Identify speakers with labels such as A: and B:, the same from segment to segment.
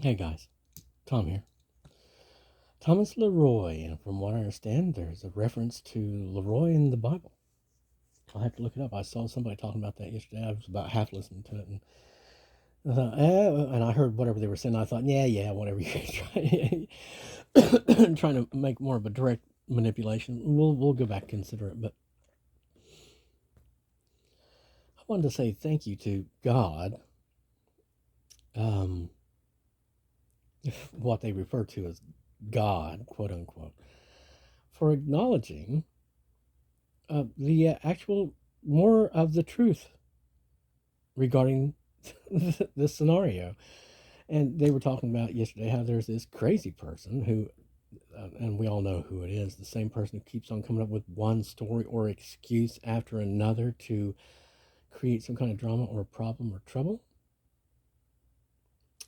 A: Hey guys, Tom here. Thomas Leroy, and from what I understand, there's a reference to Leroy in the Bible. I'll have to look it up. I saw somebody talking about that yesterday. I was about half listening to it, and I thought, and I heard whatever they were saying. I thought, yeah, whatever you're trying to make more of a direct manipulation. We'll go back and consider it. But I wanted to say thank you to God, um, what they refer to as God, quote unquote, for acknowledging the actual more of the truth regarding this scenario. And they were talking about yesterday how there's this crazy person who, and we all know who it is, the same person who keeps on coming up with one story or excuse after another to create some kind of drama or problem or trouble,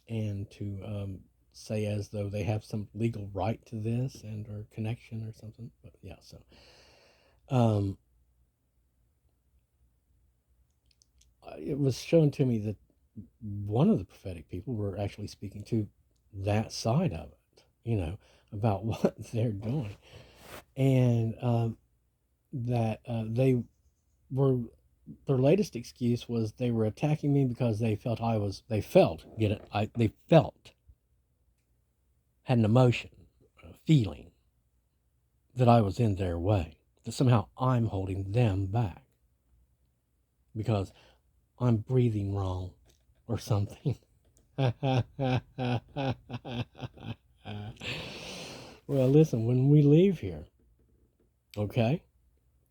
A: and to say as though they have some legal right to this and or connection or something. But yeah, so um, it was shown to me that one of the prophetic people were actually speaking to that side of it, about what they're doing. And that they were, their latest excuse was they were attacking me because they felt, get it? They felt, had an emotion, a feeling that I was in their way, that somehow I'm holding them back because I'm breathing wrong or something. Well, listen, when we leave here, okay,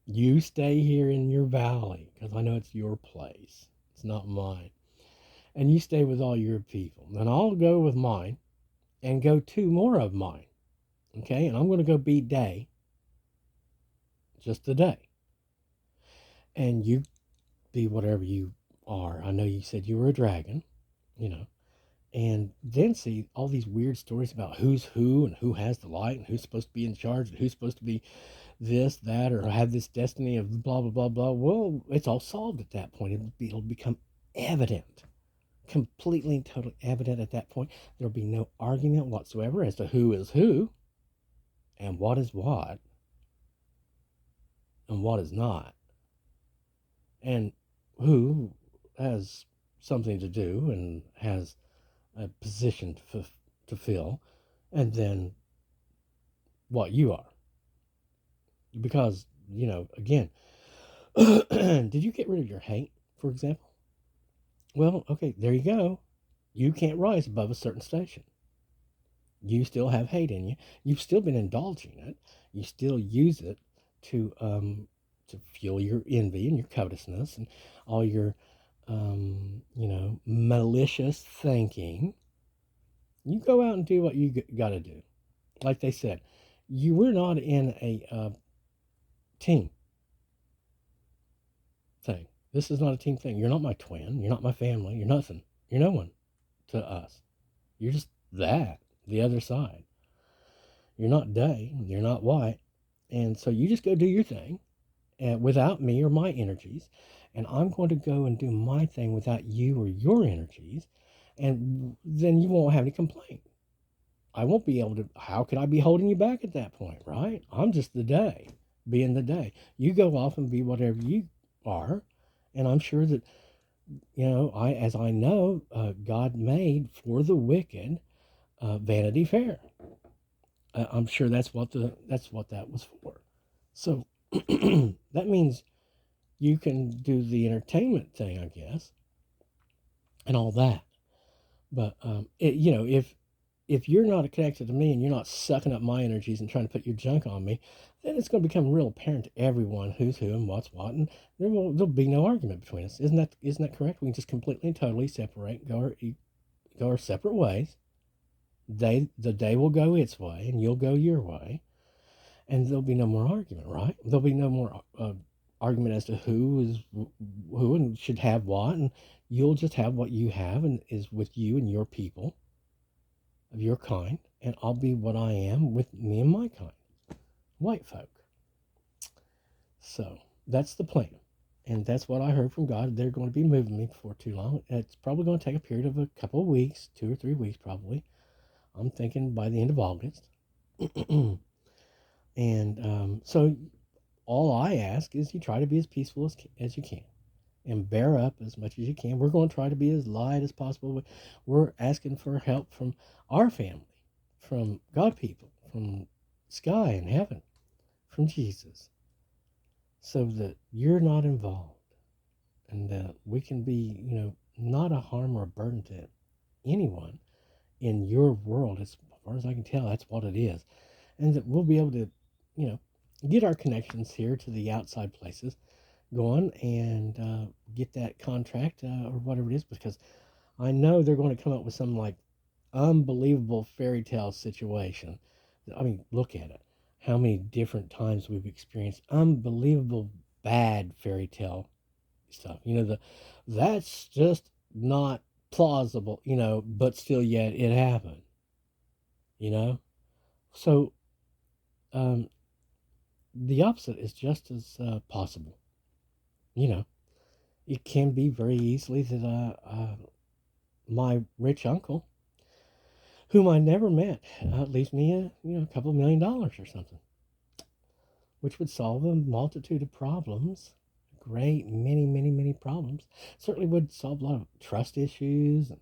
A: you stay here in your valley because I know it's your place. It's not mine. And you stay with all your people. Then I'll go with mine and go two more of mine. Okay, and I'm going to go be day, just a day. And you be whatever you are. I know you said you were a dragon, you know. And then see all these weird stories about who's who and who has the light and who's supposed to be in charge and who's supposed to be this, that, or have this destiny of blah, blah, blah, blah. Well, it's all solved at that point. It'll become evident, completely and totally evident at that point. There'll be no argument whatsoever as to who is who and what is not, and who has something to do and has a position to fill, and then what you are. Because, again, did you get rid of your hate, for example? Well, okay, there you go. You can't rise above a certain station. You still have hate in you. You've still been indulging it. You still use it to fuel your envy and your covetousness and all your malicious thinking. You go out and do what you got to do. Like they said, we're not in a team thing. This is not a team thing. You're not my twin. You're not my family. You're nothing. You're no one to us. You're just that, the other side. You're not day. You're not white. And so you just go do your thing without me or my energies. And I'm going to go and do my thing without you or your energies. And then you won't have any complaint. I won't be able to. How could I be holding you back at that point, right? I'm just the day, being the day. You go off and be whatever you are. And I'm sure that, as I know, God made for the wicked Vanity Fair. I'm sure that's what that was for. So that means you can do the entertainment thing, I guess, and all that. But if you're not connected to me and you're not sucking up my energies and trying to put your junk on me, then it's going to become real apparent to everyone who's who and what's what, and there'll be no argument between us. Isn't that correct? We can just completely and totally separate, go our separate ways. The day will go its way, and you'll go your way, and there'll be no more argument, right? There'll be no more argument as to who is who and should have what, and you'll just have what you have and is with you and your people of your kind, and I'll be what I am with me and my kind, white folk. So that's the plan. And that's what I heard from God. They're going to be moving me before too long. It's probably going to take a period of a couple of weeks, 2 or 3 weeks probably. I'm thinking by the end of August. And so all I ask is you try to be as peaceful as you can and bear up as much as you can. We're going to try to be as light as possible. We're asking for help from our family, from God people, from sky and heaven, from Jesus, so that you're not involved and that we can be, not a harm or a burden to anyone in your world. As far as I can tell, that's what it is. And that we'll be able to, you know, get our connections here to the outside places going and get that contract or whatever it is, because I know they're going to come up with some like unbelievable fairy tale situation. I mean, look at it. How many different times we've experienced unbelievable bad fairy tale stuff. That's just not plausible, but still yet it happened, you know? So um, the opposite is just as possible. You know, it can be very easily that my rich uncle, whom I never met, leaves me a couple $1 million or something, which would solve a multitude of problems, great many, many, many problems. Certainly would solve a lot of trust issues and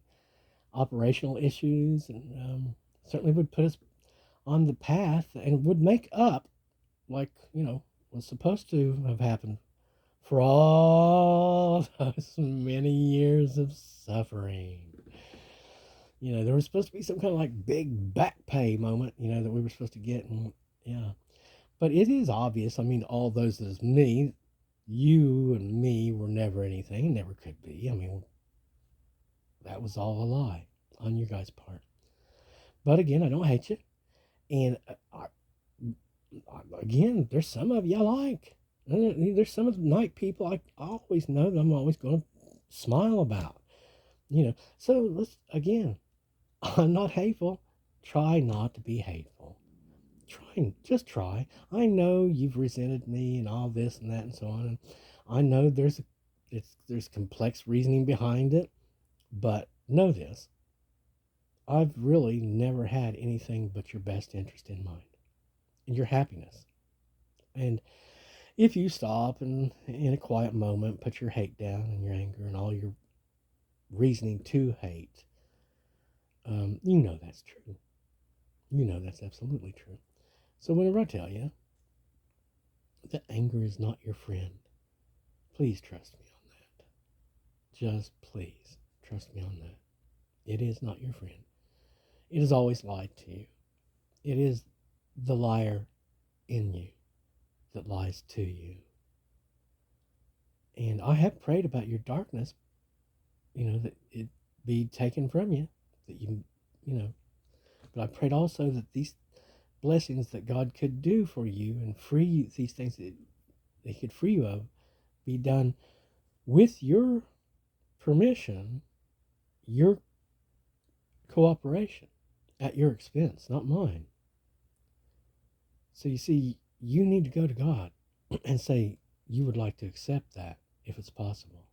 A: operational issues, and certainly would put us on the path and would make up, like, was supposed to have happened for all those many years of suffering. There was supposed to be some kind of like big back pay moment, that we were supposed to get. And yeah, but it is obvious. I mean, all those as me, you and me were never anything, never could be. I mean, that was all a lie on your guys' part. But again, I don't hate you. And again, there's some of you I like. There's some of the night people I always know that I'm always going to smile about. So let's, again, I'm not hateful. Try not to be hateful. Just try. I know you've resented me and all this and that and so on. And I know there's complex reasoning behind it, but know this. I've really never had anything but your best interest in mind and your happiness. And if you stop and in a quiet moment put your hate down and your anger and all your reasoning to hate, that's true. That's absolutely true. So whenever I tell you that anger is not your friend, please trust me on that. Just please trust me on that. It is not your friend. It has always lied to you. It is the liar in you that lies to you. And I have prayed about your darkness, that it be taken from you, that but I prayed also that these blessings that God could do for you and free these things that He could free you of be done with your permission, your cooperation, at your expense, not mine. So you see, you need to go to God and say you would like to accept that if it's possible.